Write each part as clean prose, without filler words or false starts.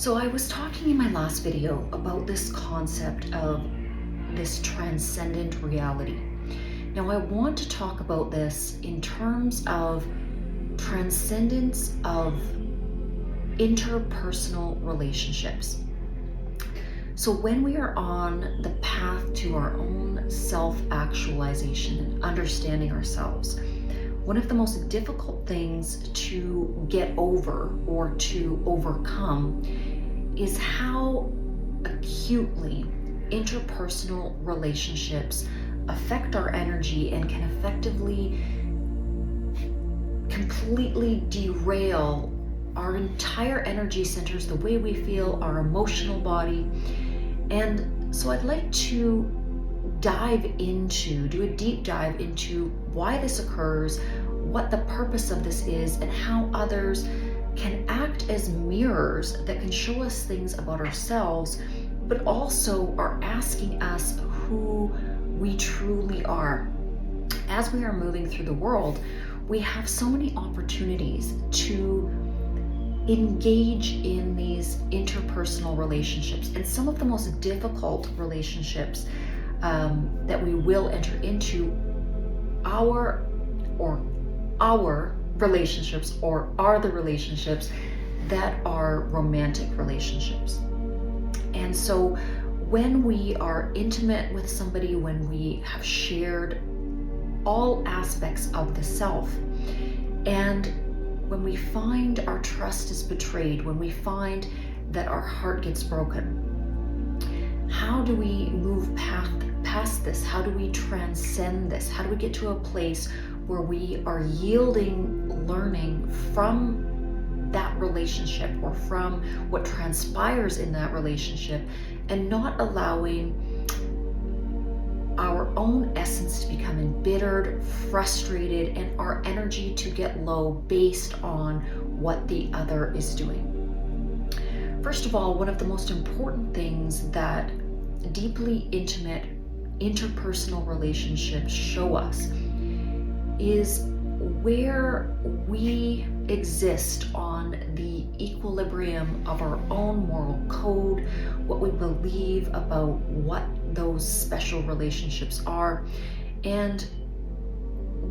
So I was talking in my last video about this concept of this transcendent reality. Now I want to talk about this in terms of transcendence of interpersonal relationships. So when we are on the path to our own self-actualization and understanding ourselves, one of the most difficult things to get over or to overcome is how acutely interpersonal relationships affect our energy and can effectively completely derail our entire energy centers, the way we feel, our emotional body. And so I'd like to do a deep dive into why this occurs, what the purpose of this is, and how others can act as mirrors that can show us things about ourselves, but also are asking us who we truly are. As we are moving through the world, we have so many opportunities to engage in these interpersonal relationships, and some of the most difficult relationships that we will enter into our relationships, or are the relationships that are romantic relationships. And so when we are intimate with somebody, when we have shared all aspects of the self, and when we find our trust is betrayed, when we find that our heart gets broken, how do we move past this? How do we transcend this? How do we get to a place where we are yielding learning from that relationship or from what transpires in that relationship, and not allowing our own essence to become embittered, frustrated, and our energy to get low based on what the other is doing? First of all, one of the most important things that deeply intimate interpersonal relationships show us is where we exist on the equilibrium of our own moral code, what we believe about what those special relationships are, and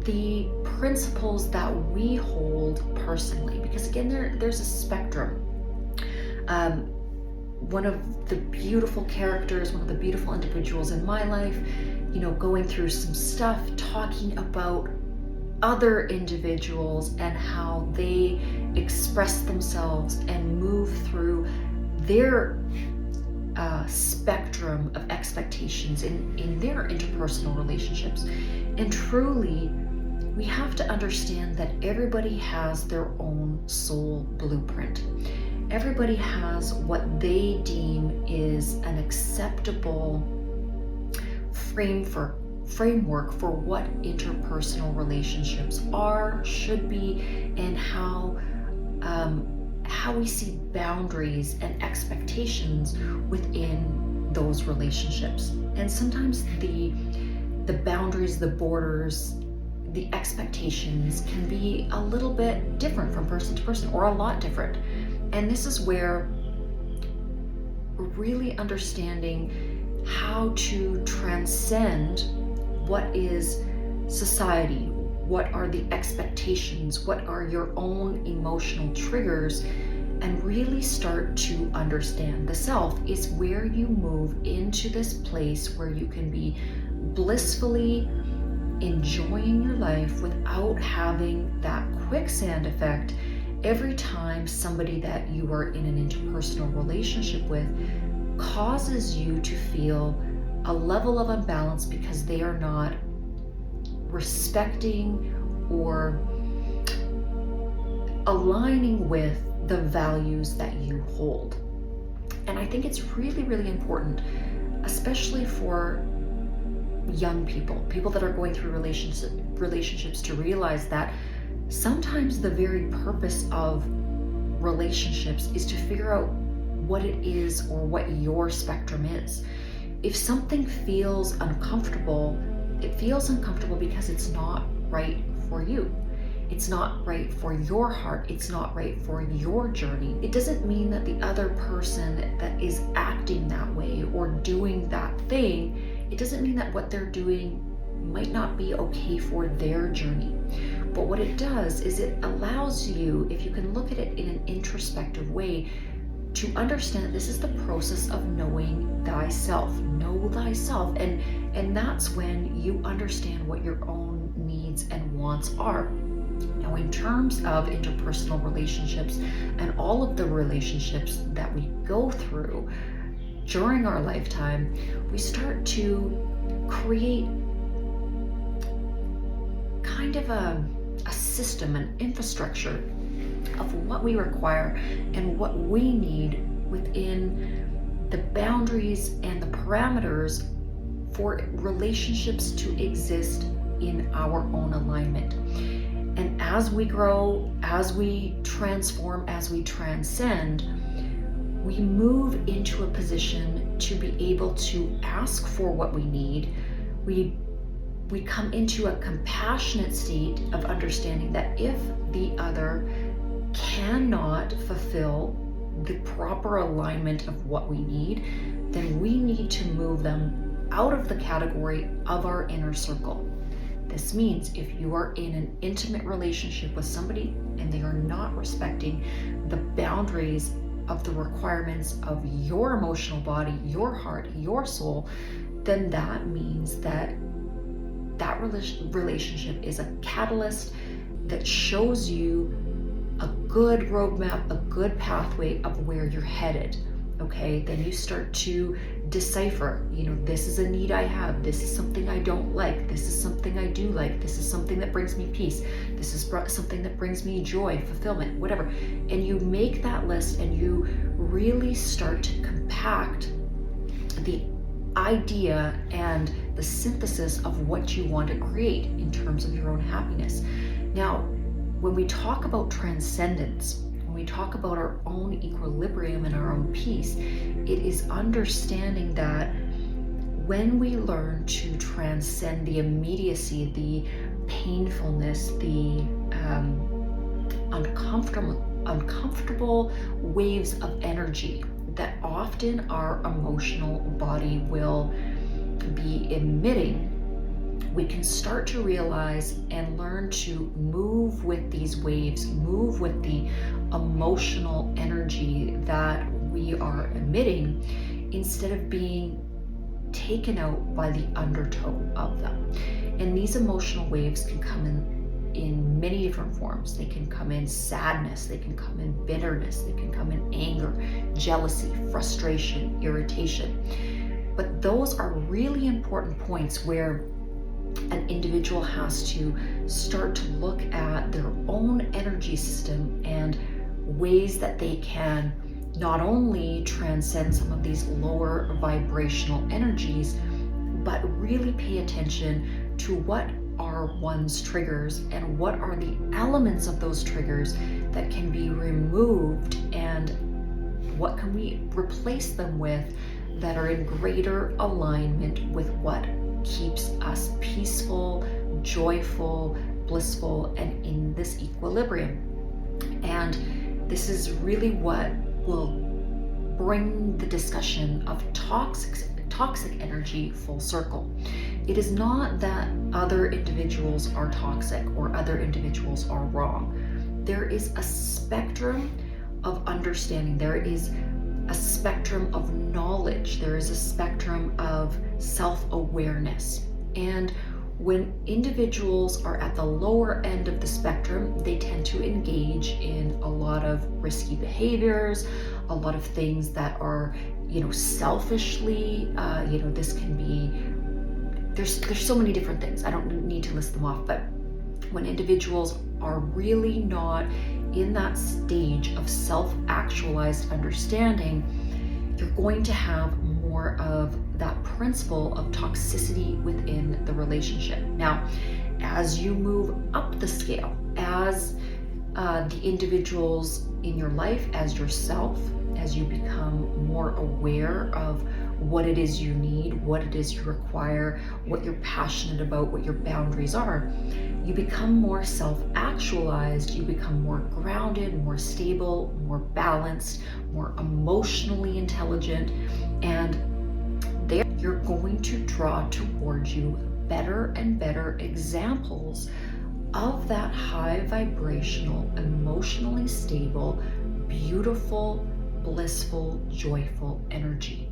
the principles that we hold personally. Because again, there's a spectrum. One of the beautiful characters, one of the beautiful individuals in my life, going through some stuff, talking about other individuals and how they express themselves and move through their spectrum of expectations in their interpersonal relationships. And truly, we have to understand that everybody has their own soul blueprint. Everybody has what they deem is an acceptable framework for what interpersonal relationships are, should be, and how we see boundaries and expectations within those relationships. And sometimes the boundaries, the borders, the expectations can be a little bit different from person to person, or a lot different. And this is where really understanding how to transcend what is society, what are the expectations, what are your own emotional triggers, and really start to understand the self is where you move into this place where you can be blissfully enjoying your life without having that quicksand effect every time somebody that you are in an interpersonal relationship with causes you to feel a level of imbalance because they are not respecting or aligning with the values that you hold. And I think it's really, really important, especially for young people that are going through relationships, to realize that sometimes the very purpose of relationships is to figure out what it is, or what your spectrum is. If something feels uncomfortable, it feels uncomfortable because it's not right for you. It's not right for your heart. It's not right for your journey. It doesn't mean that the other person that is acting that way or doing that thing, it doesn't mean that what they're doing might not be okay for their journey. But what it does is it allows you, if you can look at it in an introspective way, to understand that this is the process of knowing thyself. Know thyself. And that's when you understand what your own needs and wants are. Now, in terms of interpersonal relationships and all of the relationships that we go through during our lifetime, we start to create kind of a system, an infrastructure of what we require and what we need within the boundaries and the parameters for relationships to exist in our own alignment. And as we grow, as we transform, as we transcend, we move into a position to be able to ask for what we need. We come into a compassionate state of understanding that if the other cannot fulfill the proper alignment of what we need, then we need to move them out of the category of our inner circle. This means if you are in an intimate relationship with somebody and they are not respecting the boundaries of the requirements of your emotional body, your heart, your soul, then that means that that relationship is a catalyst that shows you a good roadmap, a good pathway of where you're headed. Okay, then you start to decipher, this is a need I have, this is something I don't like, this is something I do like, this is something that brings me peace, this is something that brings me joy, fulfillment, whatever. And you make that list and you really start to compact the idea and the synthesis of what you want to create in terms of your own happiness. Now, when we talk about transcendence, when we talk about our own equilibrium and our own peace, it is understanding that when we learn to transcend the immediacy, the painfulness, the uncomfortable waves of energy that often our emotional body will be emitting, we can start to realize and learn to move with these waves, move with the emotional energy that we are emitting, instead of being taken out by the undertow of them. And these emotional waves can come in many different forms. They can come in sadness, they can come in bitterness, they can come in anger, jealousy, frustration, irritation. But those are really important points where an individual has to start to look at their own energy system and ways that they can not only transcend some of these lower vibrational energies, but really pay attention to what are one's triggers and what are the elements of those triggers that can be removed, and what can we replace them with that are in greater alignment with what keeps us peaceful, joyful, blissful, and in this equilibrium. And this is really what will bring the discussion of toxic energy full circle. It is not that other individuals are toxic or other individuals are wrong. There is a spectrum of understanding. There is a spectrum of knowledge. There is a spectrum of self-awareness. And when individuals are at the lower end of the spectrum, they tend to engage in a lot of risky behaviors, a lot of things that are, selfishly, this can be, there's so many different things. I don't need to list them off, but when individuals are really not in that stage of self-actualized understanding, you're going to have more of that principle of toxicity within the relationship. Now, as you move up the scale, as the individuals in your life, as yourself, as you become more aware of what it is you need, what it is you require, what you're passionate about, what your boundaries are, you become more self-actualized, you become more grounded, more stable, more balanced, more emotionally intelligent, and there you're going to draw towards you better and better examples of that high vibrational, emotionally stable, beautiful, blissful, joyful energy.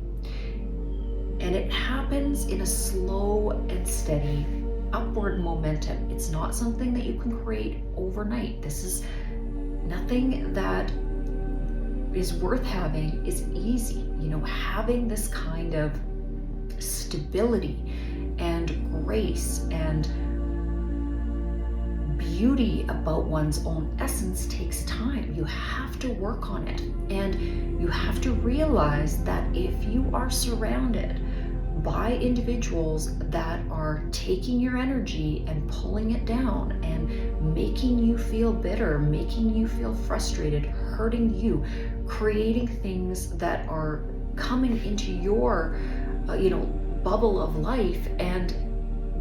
And it happens in a slow and steady upward momentum. It's not something that you can create overnight. This is nothing that is worth having is easy. Having this kind of stability and grace and beauty about one's own essence takes time. You have to work on it. And you have to realize that if you are surrounded by individuals that are taking your energy and pulling it down and making you feel bitter, making you feel frustrated, hurting you, creating things that are coming into your bubble of life and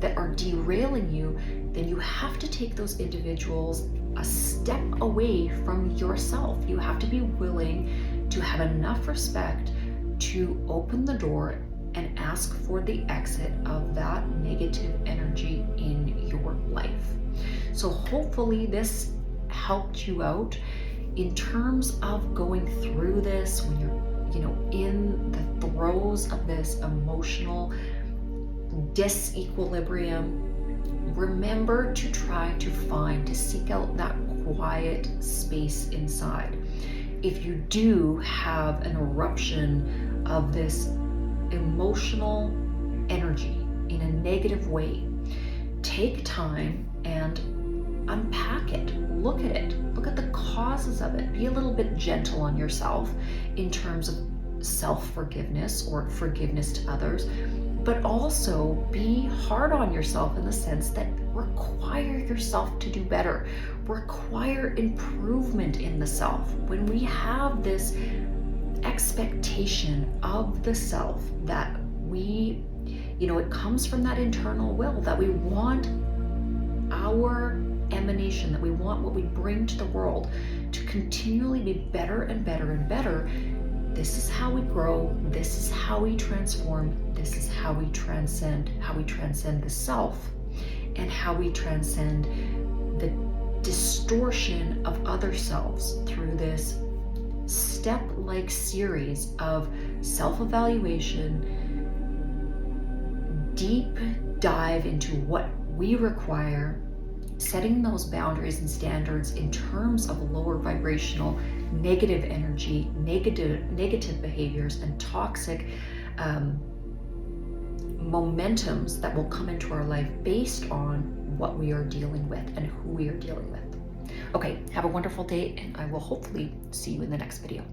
that are derailing you, then you have to take those individuals a step away from yourself. You have to be willing to have enough respect to open the door and ask for the exit of that negative energy in your life. So hopefully this helped you out in terms of going through this when you're in the throes of this emotional disequilibrium. Remember to try to seek out that quiet space inside. If you do have an eruption of this emotional energy in a negative way, take time and unpack it. Look at it. Look at the causes of it. Be a little bit gentle on yourself in terms of self-forgiveness or forgiveness to others, but also be hard on yourself in the sense that require yourself to do better. Require improvement in the self. When we have this expectation of the self that we, it comes from that internal will that we want our emanation, that we want what we bring to the world to continually be better and better and better. This is how we grow. This is how we transform. This is how we transcend the self, and how we transcend the distortion of other selves through this step-like series of self-evaluation, deep dive into what we require, setting those boundaries and standards in terms of lower vibrational, negative energy, negative behaviors, and toxic momentums that will come into our life based on what we are dealing with and who we are dealing with. Okay, have a wonderful day, and I will hopefully see you in the next video.